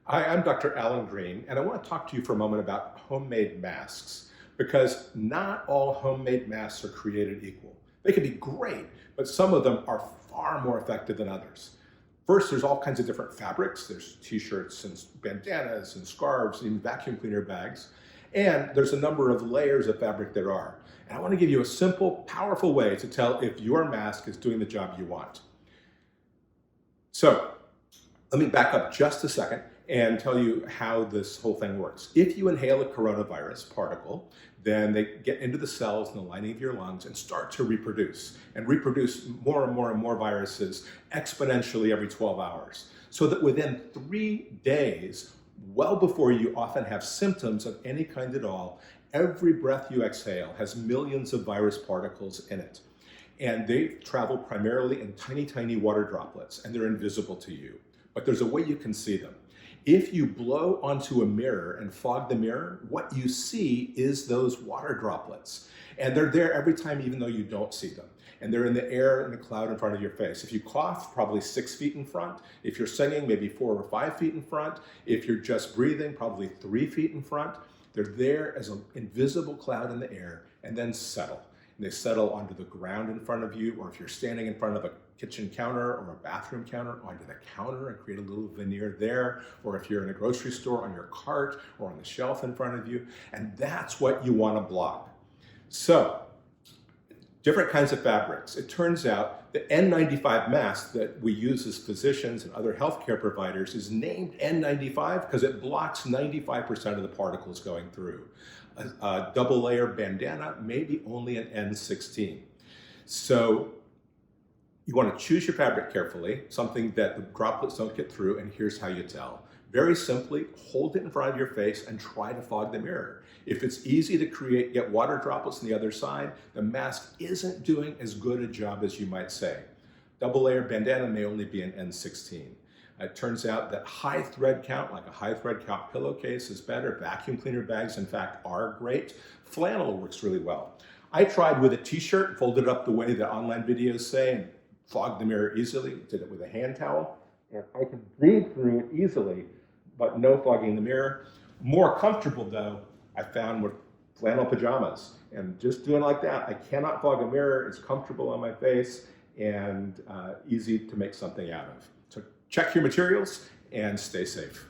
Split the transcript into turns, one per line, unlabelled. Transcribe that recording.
Hi, I'm Dr. Alan Greene, and I want to talk to you for a moment about homemade masks, because not all homemade masks are created equal. They can be great, but some of them are far more effective than others. First, there's all kinds of different fabrics. There's t-shirts and bandanas and scarves and even vacuum cleaner bags. And there's a number of layers of fabric there are. And I want to give you a simple, powerful way to tell if your mask is doing the job you want. So let me back up just a second and tell you how this whole thing works. If you inhale a coronavirus particle, then they get into the cells in the lining of your lungs and start to reproduce more and more and more viruses exponentially every 12 hours. So that within 3 days, well before you often have symptoms of any kind at all, every breath you exhale has millions of virus particles in it. And they travel primarily in tiny, tiny water droplets, and they're invisible to you. But there's a way you can see them. If you blow onto a mirror and fog the mirror, what you see is those water droplets. And they're there every time, even though you don't see them. And they're in the air in a cloud in front of your face. If you cough, probably 6 feet in front. If you're singing, maybe 4 or 5 feet in front. If you're just breathing, probably 3 feet in front. They're there as an invisible cloud in the air and then settle. And they settle onto the ground in front of you, or if you're standing in front of a kitchen counter or a bathroom counter, onto the counter and create a little veneer there, or if you're in a grocery store, on your cart or on the shelf in front of you. And that's what you want to block. So, different kinds of fabrics. It turns out the N95 mask that we use as physicians and other healthcare providers is named N95 because it blocks 95% of the particles going through. A double layer bandana, maybe only an N16. So you want to choose your fabric carefully, something that the droplets don't get through, and here's how you tell. Very simply, hold it in front of your face and try to fog the mirror. If it's easy to get water droplets on the other side, the mask isn't doing as good a job as you might say. Double layer bandana may only be an N16. It turns out that high thread count, like a high thread count pillowcase, is better. Vacuum cleaner bags, in fact, are great. Flannel works really well. I tried with a t-shirt, folded up the way the online videos say, and fogged the mirror easily. Did it with a hand towel. And I can breathe through it easily, but no fogging the mirror. More comfortable, though, I found with flannel pajamas. And just doing like that, I cannot fog a mirror. It's comfortable on my face and easy to make something out of. So check your materials and stay safe.